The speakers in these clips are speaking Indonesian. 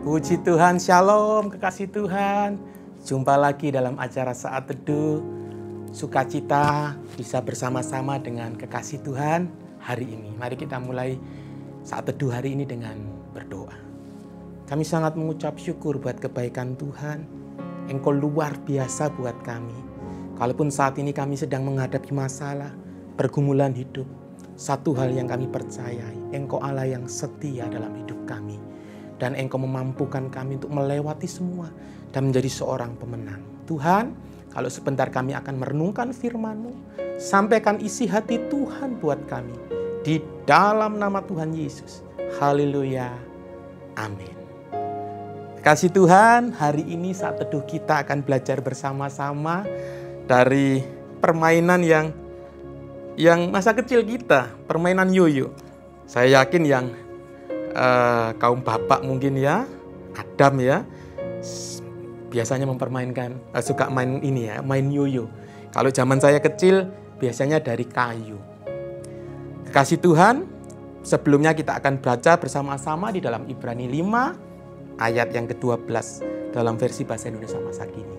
Puji Tuhan, shalom kekasih Tuhan. Jumpa lagi dalam acara Saat Teduh. Sukacita bisa bersama-sama dengan kekasih Tuhan hari ini. Mari kita mulai Saat Teduh hari ini dengan berdoa. Kami sangat mengucap syukur buat kebaikan Tuhan. Engkau luar biasa buat kami. Kalaupun saat ini kami sedang menghadapi masalah, pergumulan hidup, satu hal yang kami percayai, Engkau Allah yang setia dalam hidup kami. Dan Engkau memampukan kami untuk melewati semua dan menjadi seorang pemenang. Tuhan, kalau sebentar kami akan merenungkan firman-Mu, sampaikan isi hati Tuhan buat kami. Di dalam nama Tuhan Yesus. Haleluya. Amin. Kasih Tuhan, hari ini Saat Teduh kita akan belajar bersama-sama dari permainan yang masa kecil kita, permainan yoyo. Saya yakin yang kaum bapak mungkin ya, Adam ya, biasanya mempermainkan, suka main ini ya, main yoyo. Kalau zaman saya kecil biasanya dari kayu. Kekasih Tuhan, sebelumnya kita akan baca bersama-sama di dalam Ibrani 5 ayat yang ke-12 dalam versi bahasa Indonesia masa kini.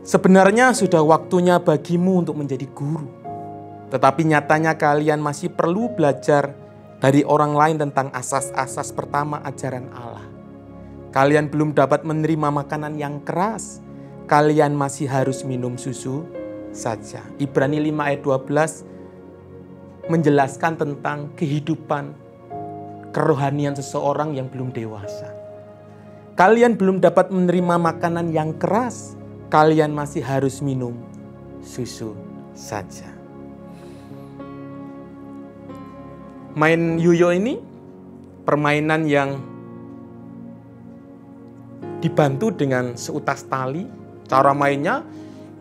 Sebenarnya sudah waktunya bagimu untuk menjadi guru, tetapi nyatanya kalian masih perlu belajar dari orang lain tentang asas-asas pertama ajaran Allah. Kalian belum dapat menerima makanan yang keras. Kalian masih harus minum susu saja. Ibrani 5 ayat 12 menjelaskan tentang kehidupan kerohanian seseorang yang belum dewasa. Kalian belum dapat menerima makanan yang keras. Kalian masih harus minum susu saja. Main yoyo ini permainan yang dibantu dengan seutas tali. Cara mainnya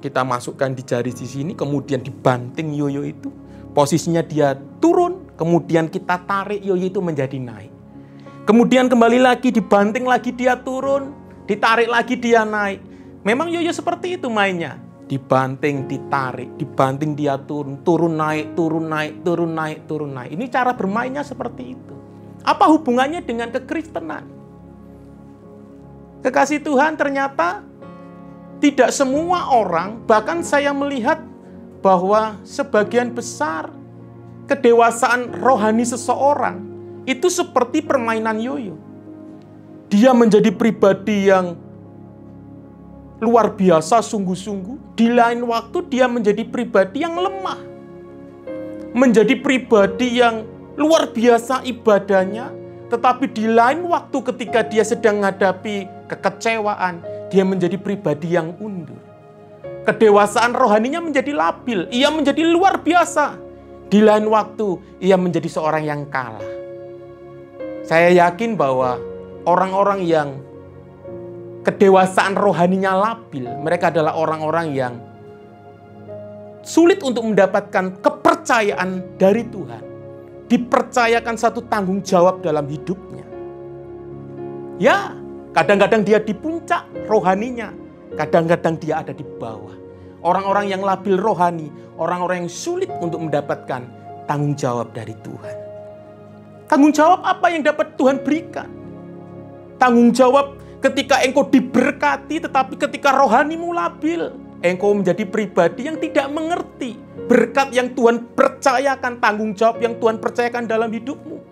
kita masukkan di jari di sini, kemudian dibanting yoyo itu. Posisinya dia turun, kemudian kita tarik yoyo itu menjadi naik. Kemudian kembali lagi, dibanting lagi dia turun, ditarik lagi dia naik. Memang yoyo seperti itu mainnya. Dibanting, ditarik, dibanting dia turun, turun naik, turun naik, turun naik, turun naik. Ini cara bermainnya seperti itu. Apa hubungannya dengan kekristenan? Kekasih Tuhan, ternyata tidak semua orang, bahkan saya melihat bahwa sebagian besar kedewasaan rohani seseorang itu seperti permainan yoyo. Dia menjadi pribadi yang luar biasa sungguh-sungguh. Di lain waktu dia menjadi pribadi yang lemah. Menjadi pribadi yang luar biasa ibadahnya. Tetapi di lain waktu ketika dia sedang menghadapi kekecewaan, dia menjadi pribadi yang undur. Kedewasaan rohaninya menjadi labil. Ia menjadi luar biasa. Di lain waktu ia menjadi seorang yang kalah. Saya yakin bahwa orang-orang yang kedewasaan rohaninya labil, mereka adalah orang-orang yang sulit untuk mendapatkan kepercayaan dari Tuhan. Dipercayakan satu tanggung jawab dalam hidupnya. Ya, kadang-kadang dia di puncak rohaninya, kadang-kadang dia ada di bawah. Orang-orang yang labil rohani, orang-orang yang sulit untuk mendapatkan tanggung jawab dari Tuhan. Tanggung jawab apa yang dapat Tuhan berikan? Tanggung jawab ketika engkau diberkati, tetapi ketika rohanimu labil, engkau menjadi pribadi yang tidak mengerti berkat yang Tuhan percayakan, tanggung jawab yang Tuhan percayakan dalam hidupmu.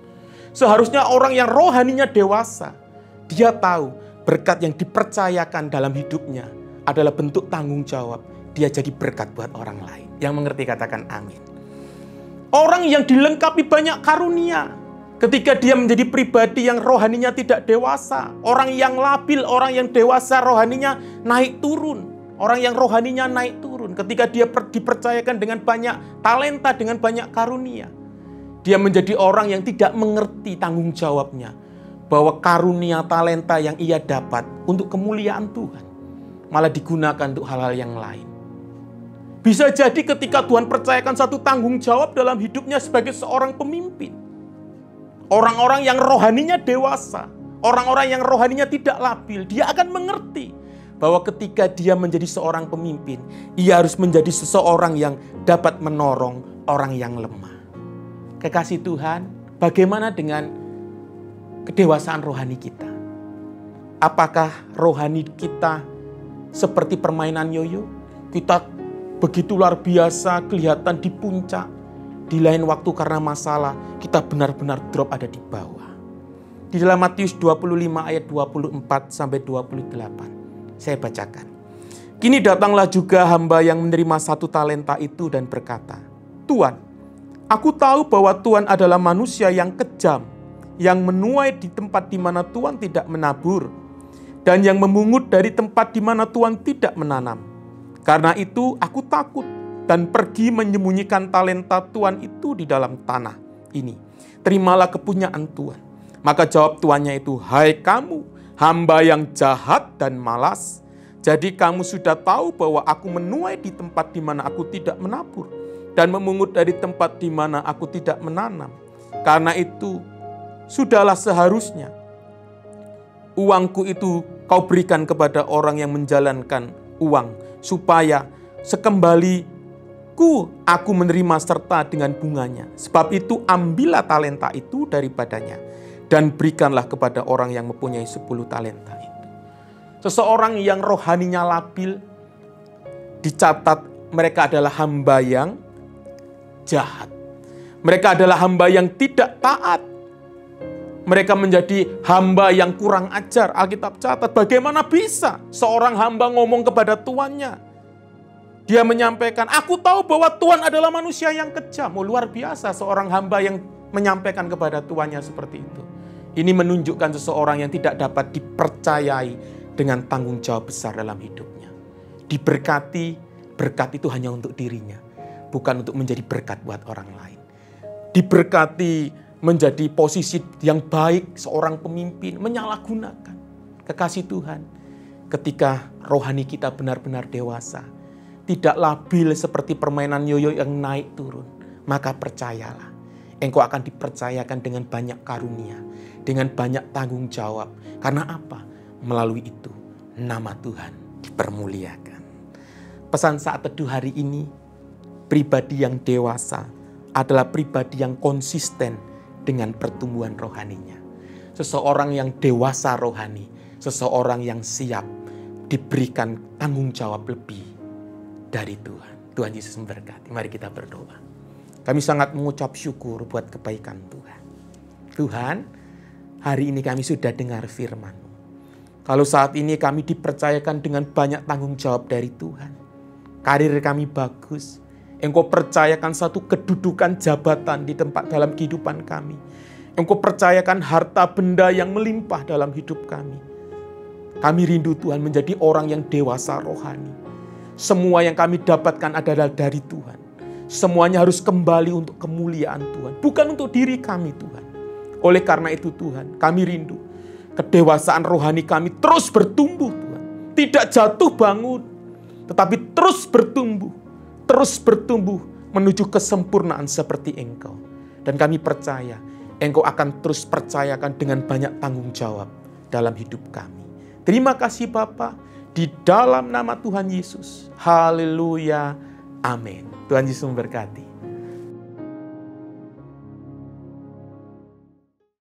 Seharusnya orang yang rohaninya dewasa, dia tahu berkat yang dipercayakan dalam hidupnya adalah bentuk tanggung jawab. Dia jadi berkat buat orang lain. Yang mengerti katakan amin. Orang yang dilengkapi banyak karunia, ketika dia menjadi pribadi yang rohaninya tidak dewasa, orang yang labil, orang yang dewasa rohaninya naik turun. Orang yang rohaninya naik turun ketika dia dipercayakan dengan banyak talenta, dengan banyak karunia. Dia menjadi orang yang tidak mengerti tanggung jawabnya. Bahwa karunia talenta yang ia dapat untuk kemuliaan Tuhan malah digunakan untuk hal-hal yang lain. Bisa jadi ketika Tuhan percayakan satu tanggung jawab dalam hidupnya sebagai seorang pemimpin. Orang-orang yang rohaninya dewasa, orang-orang yang rohaninya tidak labil, dia akan mengerti bahwa ketika dia menjadi seorang pemimpin, ia harus menjadi seseorang yang dapat menolong orang yang lemah. Kekasih Tuhan, bagaimana dengan kedewasaan rohani kita? Apakah rohani kita seperti permainan yoyo? Kita begitu luar biasa, kelihatan di puncak. Di lain waktu karena masalah, kita benar-benar drop ada di bawah. Di dalam Matius 25 ayat 24 sampai 28. Saya bacakan. Kini datanglah juga hamba yang menerima 1 talenta itu dan berkata, Tuan, aku tahu bahwa Tuhan adalah manusia yang kejam, yang menuai di tempat di mana Tuhan tidak menabur, dan yang memungut dari tempat di mana Tuhan tidak menanam. Karena itu aku takut dan pergi menyembunyikan talenta Tuhan itu di dalam tanah ini. Terimalah kepunyaan Tuhan. Maka jawab tuannya itu, hai kamu, hamba yang jahat dan malas. Jadi kamu sudah tahu bahwa aku menuai di tempat di mana aku tidak menabur, dan memungut dari tempat di mana aku tidak menanam. Karena itu, sudahlah seharusnya uangku itu kau berikan kepada orang yang menjalankan uang, supaya sekembaliku aku menerima serta dengan bunganya. Sebab itu ambillah talenta itu daripadanya, dan berikanlah kepada orang yang mempunyai 10 talenta itu. Seseorang yang rohaninya labil, dicatat mereka adalah hamba yang jahat. Mereka adalah hamba yang tidak taat. Mereka menjadi hamba yang kurang ajar. Alkitab catat, bagaimana bisa seorang hamba ngomong kepada tuannya? Dia menyampaikan, aku tahu bahwa Tuhan adalah manusia yang kejam. Oh, luar biasa seorang hamba yang menyampaikan kepada tuannya seperti itu. Ini menunjukkan seseorang yang tidak dapat dipercayai dengan tanggung jawab besar dalam hidupnya. Diberkati, berkat itu hanya untuk dirinya, bukan untuk menjadi berkat buat orang lain. Diberkati menjadi posisi yang baik, seorang pemimpin, menyalahgunakan kekasih Tuhan. Ketika rohani kita benar-benar dewasa, tidak labil seperti permainan yoyo yang naik turun, maka percayalah, engkau akan dipercayakan dengan banyak karunia, dengan banyak tanggung jawab. Karena apa? Melalui itu, nama Tuhan dipermuliakan. Pesan saat teduh hari ini, pribadi yang dewasa adalah pribadi yang konsisten dengan pertumbuhan rohaninya. Seseorang yang dewasa rohani, seseorang yang siap diberikan tanggung jawab lebih dari Tuhan. Tuhan Yesus memberkati. Mari kita berdoa. Kami sangat mengucap syukur buat kebaikan Tuhan. Tuhan, hari ini kami sudah dengar firman-Mu. Kalau saat ini kami dipercayakan dengan banyak tanggung jawab dari Tuhan. Karir kami bagus. Engkau percayakan satu kedudukan jabatan di tempat dalam kehidupan kami. Engkau percayakan harta benda yang melimpah dalam hidup kami. Kami rindu Tuhan menjadi orang yang dewasa rohani. Semua yang kami dapatkan adalah dari Tuhan. Semuanya harus kembali untuk kemuliaan Tuhan. Bukan untuk diri kami Tuhan. Oleh karena itu Tuhan, kami rindu. Kedewasaan rohani kami terus bertumbuh Tuhan. Tidak jatuh bangun, tetapi terus bertumbuh. Terus bertumbuh menuju kesempurnaan seperti Engkau. Dan kami percaya, Engkau akan terus percayakan dengan banyak tanggung jawab dalam hidup kami. Terima kasih Bapa, di dalam nama Tuhan Yesus. Haleluya. Amin. Tuhan Yesus memberkati.